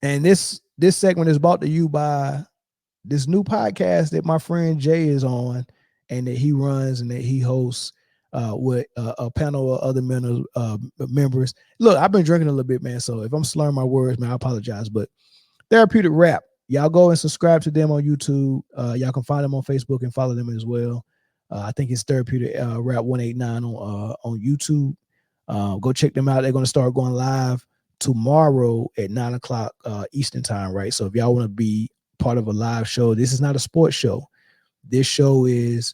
And this segment is brought to you by this new podcast that my friend Jay is on, and that he runs and that he hosts with a panel of other members. Look, I've been drinking a little bit, man. So if I'm slurring my words, man, I apologize. But Therapeutic Rap, y'all go and subscribe to them on YouTube. Y'all can find them on Facebook and follow them as well. I think it's Therapeutic Rap 189 on YouTube. Go check them out. They're going to start going live tomorrow at 9 o'clock Eastern time, right? So if y'all want to be part of a live show, this is not a sports show. This show is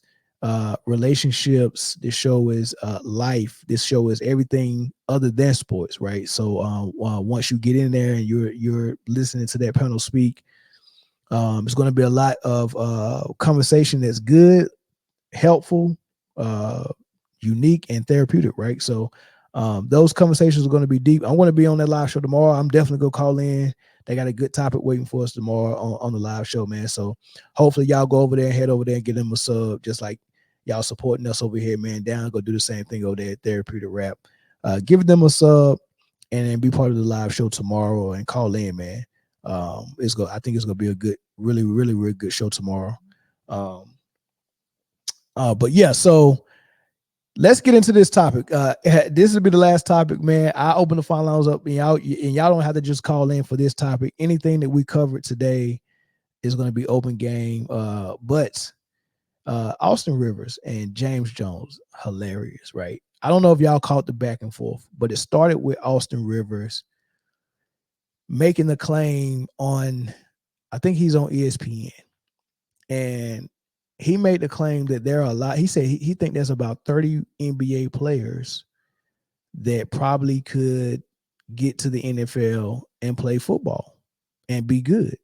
relationships. This show is life. This show is everything other than sports, right? So once you get in there and you're listening to that panel speak, it's going to be a lot of conversation that's good, helpful, unique, and therapeutic, right? So those conversations are going to be deep. I want to be on that live show tomorrow. I'm definitely going to call in. They got a good topic waiting for us tomorrow on the live show, man. So hopefully y'all go over there and head over there and get them a sub, just like y'all supporting us over here, man. Down, go do the same thing over there at Therapeutic Rap. Give them a sub and then be part of the live show tomorrow and call in, man. I think it's gonna be a good, really, really, really good show tomorrow. But yeah, so let's get into this topic. This will be the last topic, man. I open the phone lines up, and y'all don't have to just call in for this topic. Anything that we covered today is going to be open game. But Austin Rivers and James Jones, hilarious, right? I don't know if y'all caught the back and forth, but it started with Austin Rivers making the claim on, I think he's on ESPN, and he made the claim that there are a lot. He said he think there's about 30 NBA players that probably could get to the NFL and play football and be good.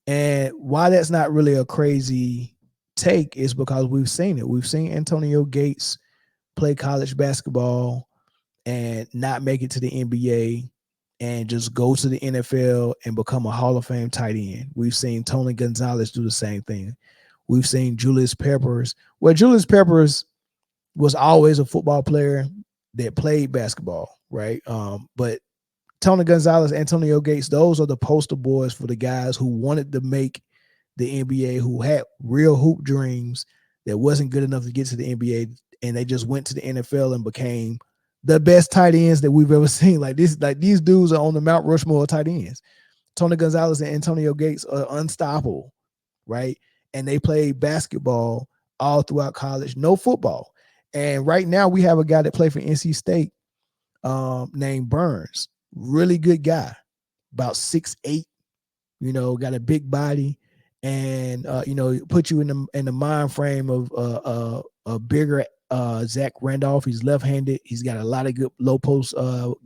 And why that's not really a crazy take is because we've seen it. We've seen Antonio Gates play college basketball and not make it to the NBA and just go to the NFL and become a Hall of Fame tight end. We've seen Tony Gonzalez do the same thing. We've seen Julius Peppers. Well, Julius Peppers was always a football player that played basketball, right? But Tony Gonzalez, Antonio Gates, those are the poster boys for the guys who wanted to make the NBA, who had real hoop dreams that wasn't good enough to get to the NBA, and they just went to the NFL and became the best tight ends that we've ever seen. Like these dudes are on the Mount Rushmore of tight ends. Tony Gonzalez and Antonio Gates are unstoppable, right? And they played basketball all throughout college, no football. And right now we have a guy that played for NC State named Burns. Really good guy, about 6'8", got a big body, and put you in the mind frame of a bigger Zach Randolph. He's left-handed. He's got a lot of good low post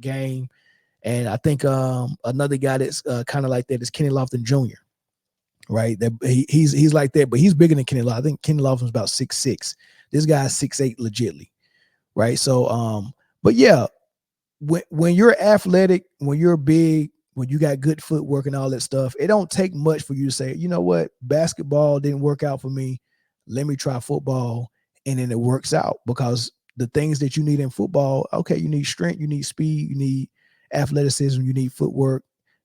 game, and I think another guy that's kind of like that is Kenny Lofton Jr. Right, that he's like that, but he's bigger than Kenny Lofton. I think Kenny Lofton's about 6'6". This guy's 6'8", legitly, right? So, but yeah, when you're athletic, when you're big, when you got good footwork and all that stuff, it don't take much for you to say, you know what, basketball didn't work out for me. Let me try football, and then it works out, because the things that you need in football, okay, you need strength, you need speed, you need athleticism, you need footwork,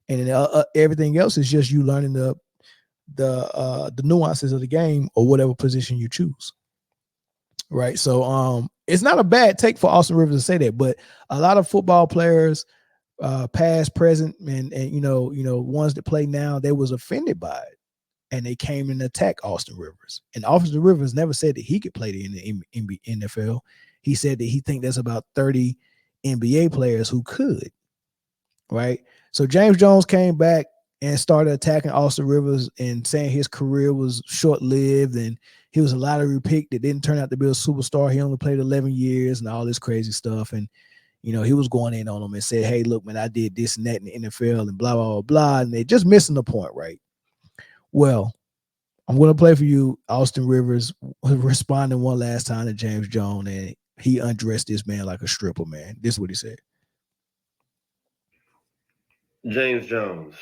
and then everything else is just you learning the nuances of the game or whatever position you choose. Right. So it's not a bad take for Austin Rivers to say that, but a lot of football players, past, present, and ones that play now, they was offended by it, and they came and attacked Austin Rivers. And Austin Rivers never said that he could play in the NFL. He said that he think there's about 30 NBA players who could. Right. So James Jones came back and started attacking Austin Rivers and saying his career was short-lived and he was a lottery pick that didn't turn out to be a superstar. He only played 11 years and all this crazy stuff. And, he was going in on him and said, hey, look, man, I did this and that in the NFL and blah, blah, blah, blah. And they're just missing the point, right? Well, I'm going to play for you Austin Rivers responding one last time to James Jones, and he undressed this man like a stripper, man. This is what he said. James Jones.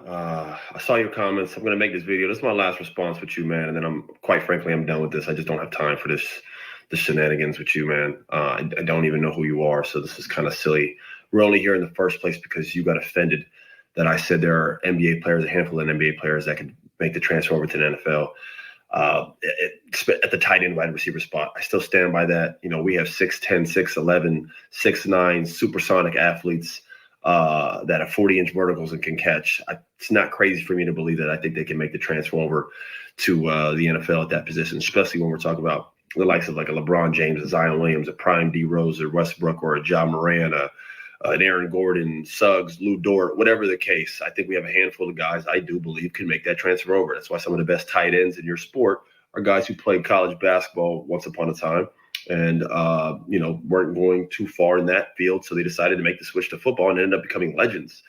I saw your comments. I'm going to make this video. This is my last response with you, man. And then quite frankly, I'm done with this. I just don't have time for the shenanigans with you, man. I don't even know who you are. So this is kind of silly. We're only here in the first place because you got offended that I said there are NBA players, a handful of NBA players that could make the transfer over to the NFL. At the tight end wide receiver spot, I still stand by that. We have 6'10", 6'11", 6'9" supersonic athletes that have 40-inch verticals and can catch. It's not crazy for me to believe that. I think they can make the transfer over to the NFL at that position, especially when we're talking about the likes of like a LeBron James, a Zion Williams, a prime D Rose or Westbrook, or a Ja Morant, an Aaron Gordon, Suggs, Lou Dort, whatever the case. I think we have a handful of guys I do believe can make that transfer over. That's why some of the best tight ends in your sport are guys who played college basketball once upon a time and, weren't going too far in that field. So they decided to make the switch to football and ended up becoming legends.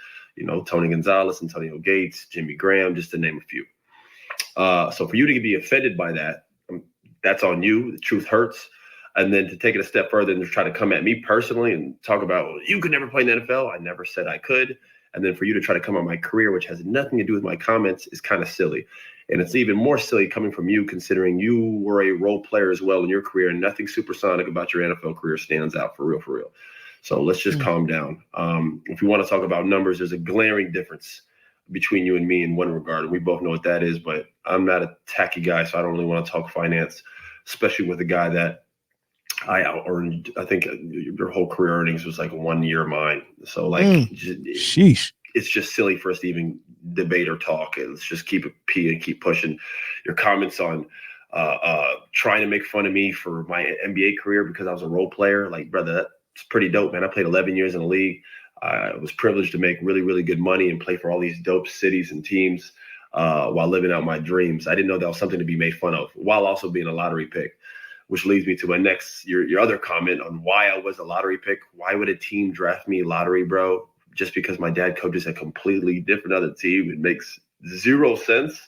Tony Gonzalez, Antonio Gates, Jimmy Graham, just to name a few. So for you to be offended by that, that's on you. The truth hurts. And then to take it a step further and to try to come at me personally and talk about, well, you could never play in the NFL. I never said I could. And then for you to try to come at my career, which has nothing to do with my comments, is kind of silly. And it's even more silly coming from you, considering you were a role player as well in your career, and nothing supersonic about your NFL career stands out for real. So let's just calm down. If you want to talk about numbers, there's a glaring difference between you and me in one regard. And we both know what that is, but I'm not a tacky guy, so I don't really want to talk finance, especially with a guy that I out-earned. I think your whole career earnings was like 1 year of mine. So sheesh. It's just silly for us to even debate or talk. And let's just keep it P and keep pushing. Your comments on trying to make fun of me for my NBA career because I was a role player, like, brother, that's pretty dope, man. I played 11 years in the league. I was privileged to make really, really good money and play for all these dope cities and teams while living out my dreams. I didn't know that was something to be made fun of while also being a lottery pick, which leads me to my next, your other comment on why I was a lottery pick. Why would a team draft me lottery, bro? Just because my dad coaches a completely different other team. It makes zero sense.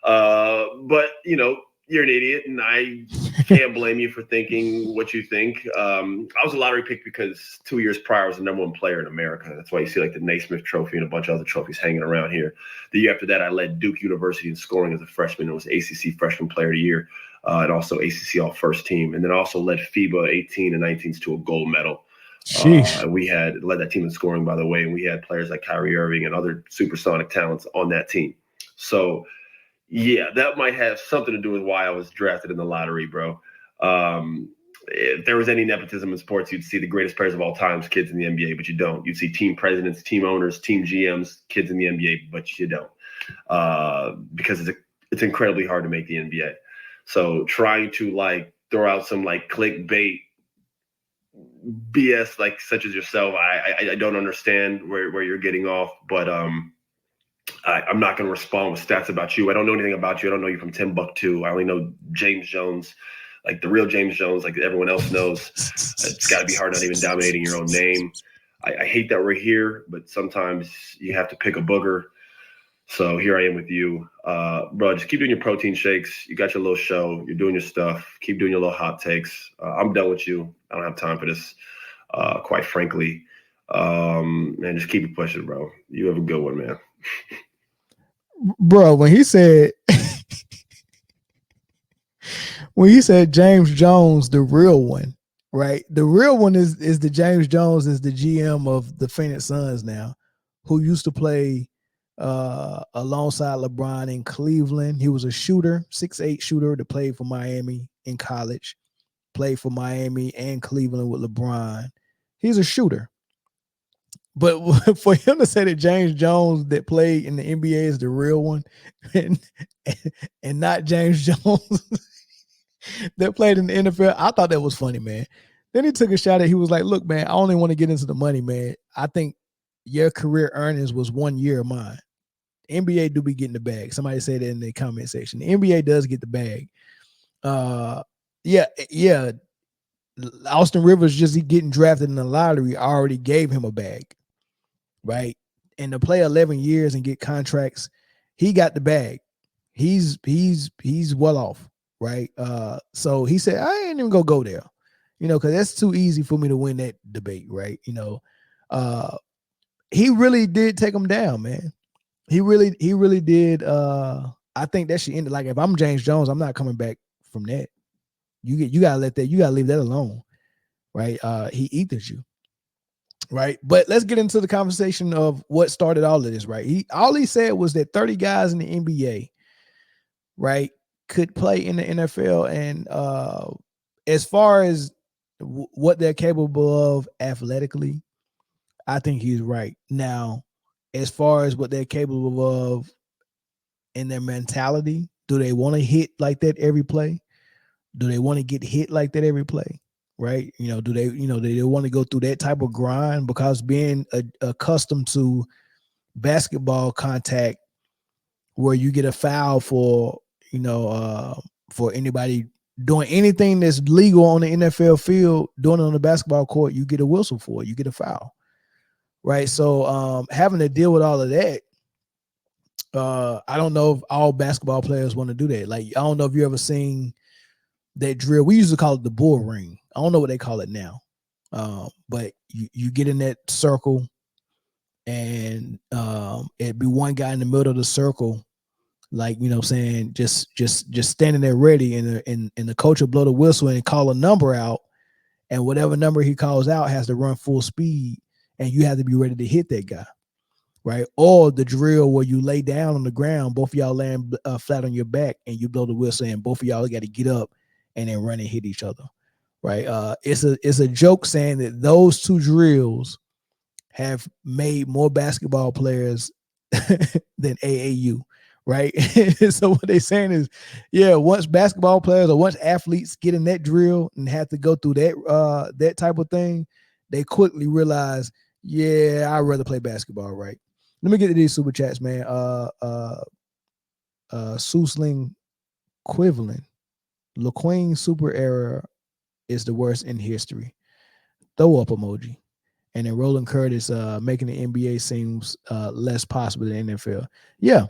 But, you're an idiot, and I can't blame you for thinking what you think. I was a lottery pick because 2 years prior, I was the number one player in America. That's why you see like the Naismith Trophy and a bunch of other trophies hanging around here. The year after that, I led Duke University in scoring as a freshman. It was ACC Freshman Player of the Year, and also ACC All-First Team. And then I also led FIBA 18 and 19s to a gold medal. We had led that team in scoring, by the way, and we had players like Kyrie Irving and other supersonic talents on that team. So, yeah, that might have something to do with why I was drafted in the lottery, bro. If there was any nepotism in sports, you'd see the greatest players of all times, kids in the NBA, but you don't. You'd see team presidents, team owners, team GMs, kids in the NBA, but you don't, because it's incredibly hard to make the NBA. So trying to throw out some clickbait BS such as yourself, I don't understand where you're getting off, but I'm not going to respond with stats about you. I don't know anything about you. I don't know you from Timbuktu. I only know James Jones, like the real James Jones, like everyone else knows. It's got to be hard not even dominating your own name. I hate that we're here, but sometimes you have to pick a booger. So here I am with you. Bro, just keep doing your protein shakes. You got your little show. You're doing your stuff. Keep doing your little hot takes. I'm done with you. I don't have time for this, quite frankly. Man, just keep it pushing, bro. You have a good one, man. Bro, when he said James Jones, the real one, right? The real one is the James Jones is the GM of the Phoenix Suns now, who used to play alongside LeBron in Cleveland. He was a shooter, 6'8" shooter that played for Miami in college, played for Miami and Cleveland with LeBron. He's a shooter. But for him to say that James Jones that played in the NBA is the real one and not James Jones that played in the NFL, I thought that was funny, man. Then he took a shot at, he was like, look, man, I only want to get into the money, man. I think your career earnings was 1 year of mine. NBA do be getting the bag. Somebody said that in the comment section. The NBA does get the bag. Yeah. Austin Rivers just getting drafted in the lottery already gave him a bag, right? And to play 11 years and get contracts, he got the bag. He's well off, right? So he said, I ain't even gonna go there, because that's too easy for me to win that debate, right? He really did take him down, man. He really did. I think that should end. Like, if I'm James Jones, I'm not coming back from that. You gotta leave that alone, right? He ethers you. right? But let's get into the conversation of what started all of this, right? All he said was that 30 guys in the NBA, right, could play in the NFL, and as far as what they're capable of athletically, I think he's right. Now, as far as what they're capable of in their mentality, do they want to hit like that every play? Do they want to get hit like that every play? Right? Do they want to go through that type of grind? Because being accustomed to basketball contact where you get a foul for anybody doing anything that's legal on the NFL field, doing it on the basketball court, you get a whistle for it, you get a foul. Right? So having to deal with all of that, I don't know if all basketball players want to do that. Like, I don't know if you ever seen that drill. We used to call it the bull ring. I don't know what they call it now. But you get in that circle, and it'd be one guy in the middle of the circle, like, saying, just standing there ready, and the coach will blow the whistle and call a number out, and whatever number he calls out has to run full speed, and you have to be ready to hit that guy. Right? Or the drill where you lay down on the ground, both of y'all laying flat on your back, and you blow the whistle, and both of y'all got to get up and then run and hit each other. Right? It's a joke saying that those two drills have made more basketball players than AAU. Right? So what they're saying is, yeah, once basketball players or once athletes get in that drill and have to go through that type of thing, they quickly realize, yeah, I'd rather play basketball. Right? Let me get to these super chats, man. Susling Quivlin. LaQueen super error is the worst in history. Throw up emoji. And then Roland Curtis making the NBA seems less possible than NFL. Yeah,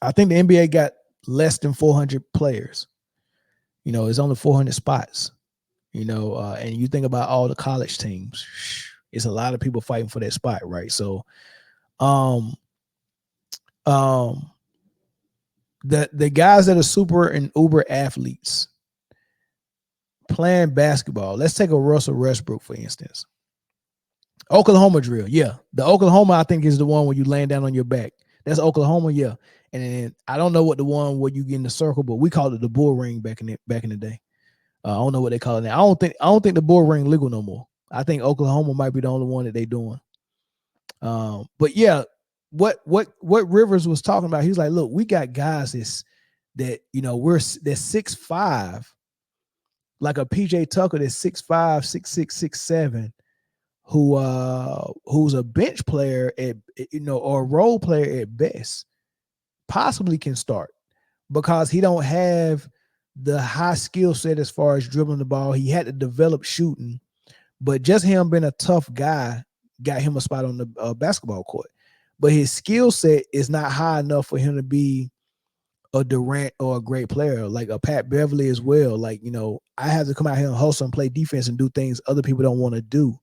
I think the NBA got less than 400 players. It's only 400 spots. And you think about all the college teams, it's a lot of people fighting for that spot, right? So, the guys that are super and uber athletes playing basketball. Let's take a Russell Westbrook, for instance. Oklahoma drill. Yeah. The Oklahoma, I think, is the one where you laying down on your back. That's Oklahoma, yeah. And then I don't know what the one where you get in the circle, but we called it the bull ring back in the day. I don't know what they call it now. I don't think the bull ring legal no more. I think Oklahoma might be the only one that they doing. But yeah, what Rivers was talking about, he's like, look, we got guys that we're 6'5", like a PJ Tucker that's 6'5", 6'6", 6'7", who's a bench player at or a role player at best, possibly can start because he don't have the high skill set as far as dribbling the ball. He had to develop shooting, but just him being a tough guy got him a spot on the basketball court. But his skill set is not high enough for him to be a Durant or a great player, like a Pat Beverly as well. Like, I have to come out here and hustle and play defense and do things other people don't want to do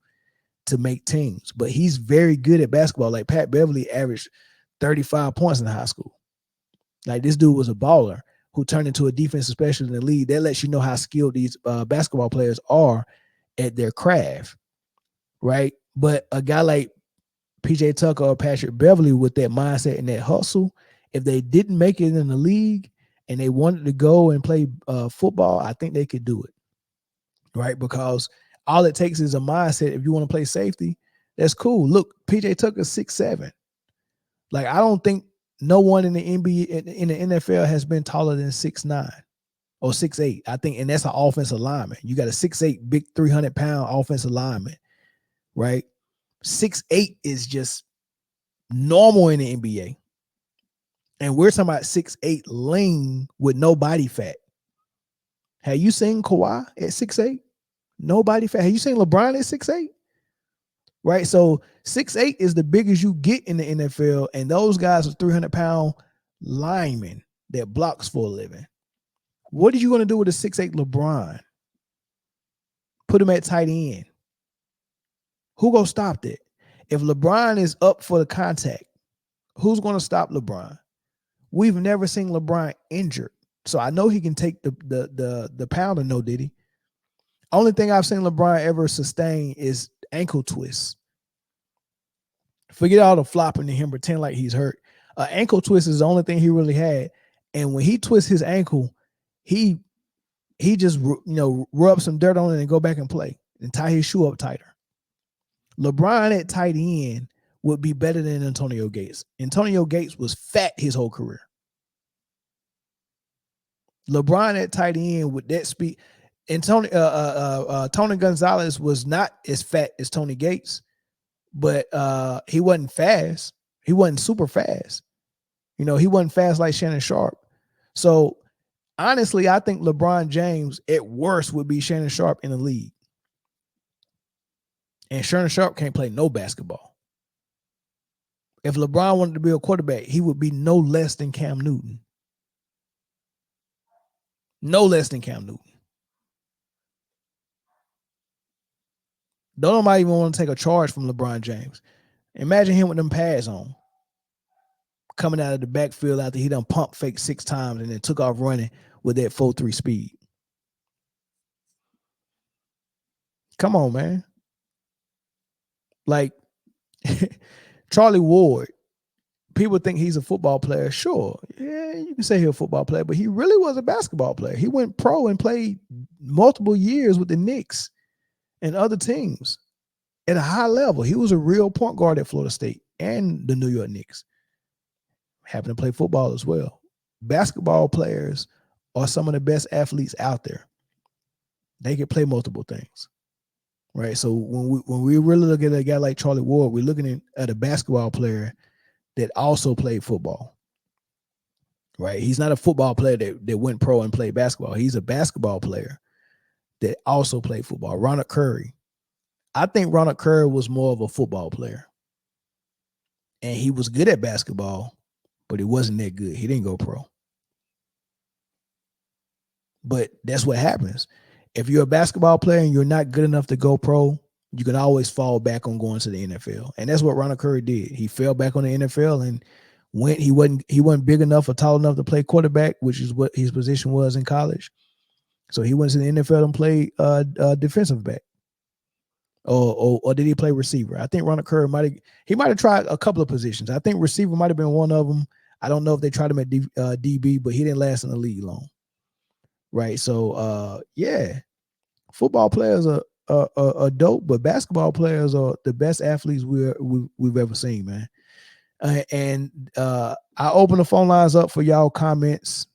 to make teams. But he's very good at basketball. Like Pat Beverly averaged 35 points in high school. Like, this dude was a baller who turned into a defensive specialist in the league. That lets you know how skilled these basketball players are at their craft, right? But a guy like PJ Tucker or Patrick Beverly with that mindset and that hustle, if they didn't make it in the league and they wanted to go and play football, I think they could do it, right? Because all it takes is a mindset. If you want to play safety, that's cool. Look, PJ Tucker's 6'7". Like, I don't think no one in the NBA, in the NFL has been taller than 6'9" or 6'8". I think, and that's an offensive lineman. You got a 6'8", big 300-pound offensive lineman, right? 6'8" is just normal in the NBA. And we're talking about 6'8" lean with no body fat. Have you seen Kawhi at 6'8"? No body fat. Have you seen LeBron at 6'8"? Right? So 6'8" is the biggest you get in the NFL, and those guys are 300-pound linemen that blocks for a living. What are you going to do with a 6'8" LeBron? Put him at tight end. Who going to stop that? If LeBron is up for the contact, who's going to stop LeBron? We've never seen LeBron injured. So I know he can take the pounder, no did he? Only thing I've seen LeBron ever sustain is ankle twists. Forget all the flopping to him, pretend like he's hurt. Ankle twist is the only thing he really had. And when he twists his ankle, he just rub some dirt on it and go back and play and tie his shoe up tighter. LeBron at tight end would be better than Antonio Gates. Antonio Gates was fat his whole career. LeBron at tight end with that speed. And Tony Gonzalez was not as fat as Tony Gates, but he wasn't fast. He wasn't super fast. He wasn't fast like Shannon Sharp. So honestly, I think LeBron James at worst would be Shannon Sharp in the league. And Shannon Sharp can't play no basketball. If LeBron wanted to be a quarterback, he would be no less than Cam Newton. No less than Cam Newton. Don't nobody even want to take a charge from LeBron James. Imagine him with them pads on, coming out of the backfield after he done pump fake 6 times and then took off running with that 4.3 speed. Come on, man. Like Charlie Ward, people think he's a football player. Sure, yeah, you can say he's a football player, but he really was a basketball player. He went pro and played multiple years with the Knicks and other teams at a high level. He was a real point guard at Florida State and the New York Knicks. Happened to play football as well. Basketball players are some of the best athletes out there. They can play multiple things, right? So when we really look at a guy like Charlie Ward, we're looking at a basketball player that also played football, right? He's not a football player that went pro and played basketball. He's a basketball player that also played football. Ronald Curry. I think Ronald Curry was more of a football player. And he was good at basketball, but he wasn't that good. He didn't go pro. But that's what happens. If you're a basketball player and you're not good enough to go pro, you can always fall back on going to the NFL. And that's what Ronald Curry did. He fell back on the NFL and he wasn't big enough or tall enough to play quarterback, which is what his position was in college. So he went to the NFL and played defensive back. Or did he play receiver? I think Ronald Curry might have tried a couple of positions. I think receiver might have been one of them. I don't know if they tried him at DB, but he didn't last in the league long. Right. So yeah, football players are dope, but basketball players are the best athletes we've ever seen, man. And I open the phone lines up for y'all comments.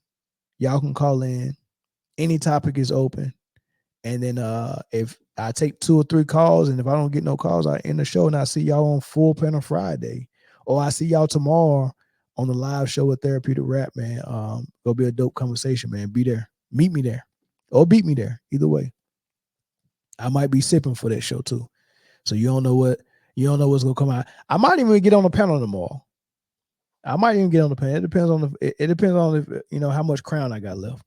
Y'all can call in. Any topic is open. And then if I take 2 or 3 calls, and if I don't get no calls, I end the show and I see y'all on Full Panel Friday, or I see y'all tomorrow on the live show with Therapeutic Rap, man. It'll be a dope conversation, man. Be there. Meet me there or beat me there. Either way. I might be sipping for that show too. So you don't know what's gonna come out. I might even get on the panel tomorrow. I might even get on the panel. It depends on if how much crown I got left.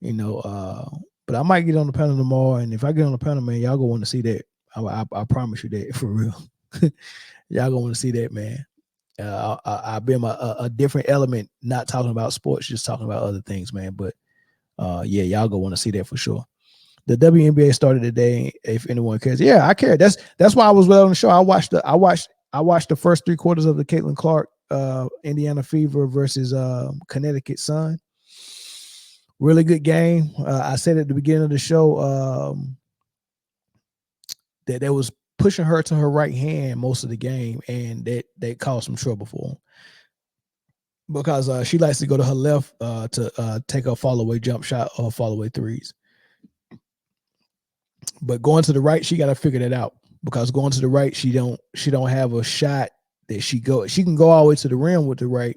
But I might get on the panel tomorrow, and if I get on the panel, man, y'all gonna want to see that. I promise you that, for real. Y'all gonna want to see that, man. I've been a different element, not talking about sports, just talking about other things, man. But yeah, y'all gonna want to see that for sure. The WNBA started today. If anyone cares, yeah, I care. That's why I was well on the show. I watched the first 3 quarters of the Caitlin Clark Indiana Fever versus Connecticut Sun. Really good game. I said at the beginning of the show that they was pushing her to her right hand most of the game, and that caused some trouble for them because she likes to go to her left to take a fall away jump shot or fall away threes. But going to the right, she got to figure that out, because going to the right, she don't have a shot that she can go all the way to the rim with the right,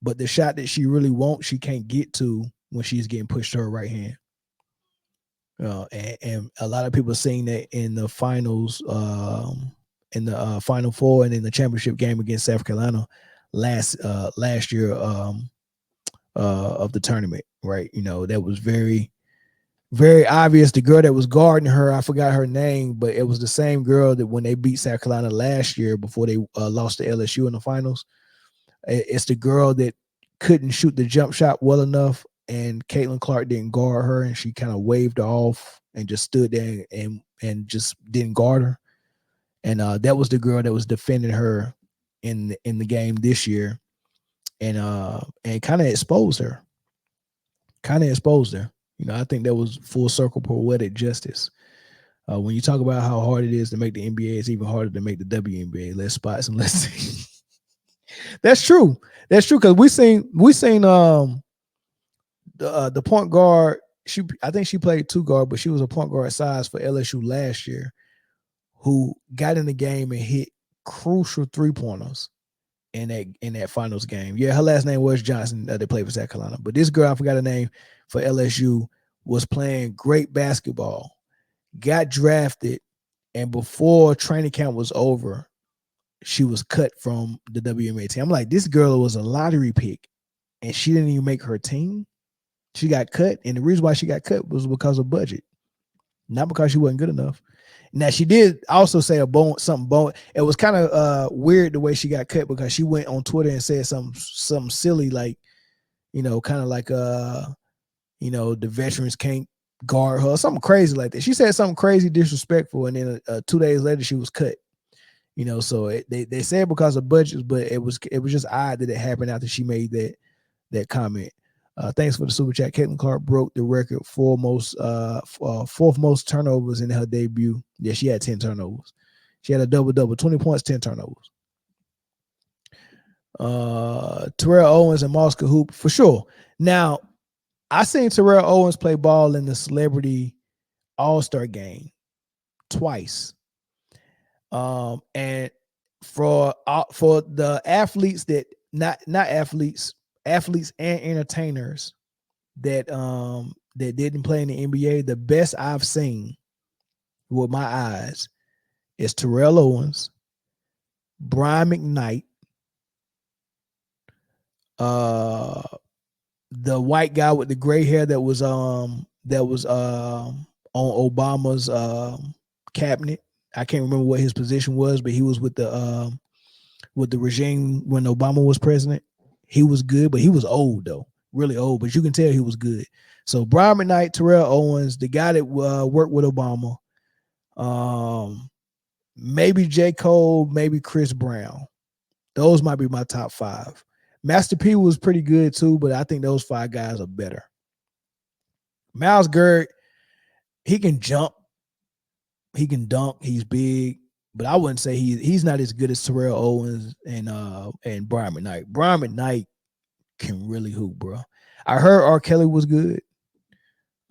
but the shot that she really wants, she can't get to when she's getting pushed to her right hand. And a lot of people are saying that in the finals, in the Final Four and in the championship game against South Carolina last year of the tournament, right? That was very, very obvious. The girl that was guarding her, I forgot her name, but it was the same girl that when they beat South Carolina last year before they lost to LSU in the finals. It's the girl that couldn't shoot the jump shot well enough, and Caitlin Clark didn't guard her, and she kind of waved her off and just stood there and just didn't guard her. and that was the girl that was defending her in the game this year, and kind of exposed her. You know, I think that was full circle poetic justice. When you talk about how hard it is to make the NBA, it's even harder to make the WNBA. Less spots and less teams. That's true. Because we seen the point guard. I think she played two guard, but she was a point guard size for LSU last year, who got in the game and hit crucial 3-pointers in that finals game. Yeah, her last name was Johnson. They played for South Carolina, but this girl, I forgot her name, for LSU, was playing great basketball. Got drafted, and before training camp was over, she was cut from the WNBA team. I'm like, this girl was a lottery pick, and she didn't even make her team. She got cut, and the reason why she got cut was because of budget, not because she wasn't good enough. Now, she did also say something. It was kind of weird the way she got cut, because she went on Twitter and said something silly, like, you know, kind of like you know, the veterans can't guard her, something crazy like that. She said something crazy disrespectful, and then 2 days later she was cut. You know, so they said because of budgets, but it was just odd that it happened after she made that comment. Thanks for the super chat. Caitlin Clark broke the record for fourth most turnovers in her debut. Yeah, she had 10 turnovers. She had a double-double, 20 points, 10 turnovers. Terrell Owens and Mosca hoop for sure. Now, I seen Terrell Owens play ball in the Celebrity All-Star game twice. And for the athletes that not athletes and entertainers that didn't play in the NBA, the best I've seen with my eyes is Terrell Owens, Brian McKnight, the white guy with the gray hair that was on Obama's cabinet. I can't remember what his position was, but he was with the regime when Obama was president. He was good, but he was old though, really old. But you can tell he was good. So Brian McKnight, Terrell Owens, the guy that worked with Obama, maybe J. Cole, maybe Chris Brown. Those might be my top 5. Master P was pretty good too, but I think those 5 guys are better. Myles Garrett, he can jump, he can dunk, he's big, but I wouldn't say he's not as good as Terrell Owens and Brian McKnight. Brian McKnight can really hoop, bro. I heard R. Kelly was good.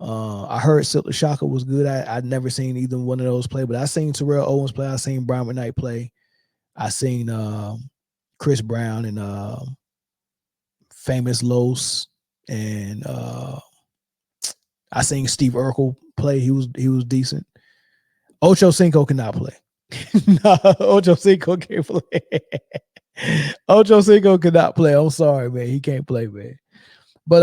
I heard Silk the Shocker was good. I'd never seen either one of those play, but I seen Terrell Owens play. I seen Brian McKnight play. I seen Chris Brown and Famous Los, and I seen Steve Urkel play. He was decent. Ocho Cinco cannot play. No, Ocho Cinco can't play. Ocho Cinco cannot play. I'm sorry, man. He can't play, man. But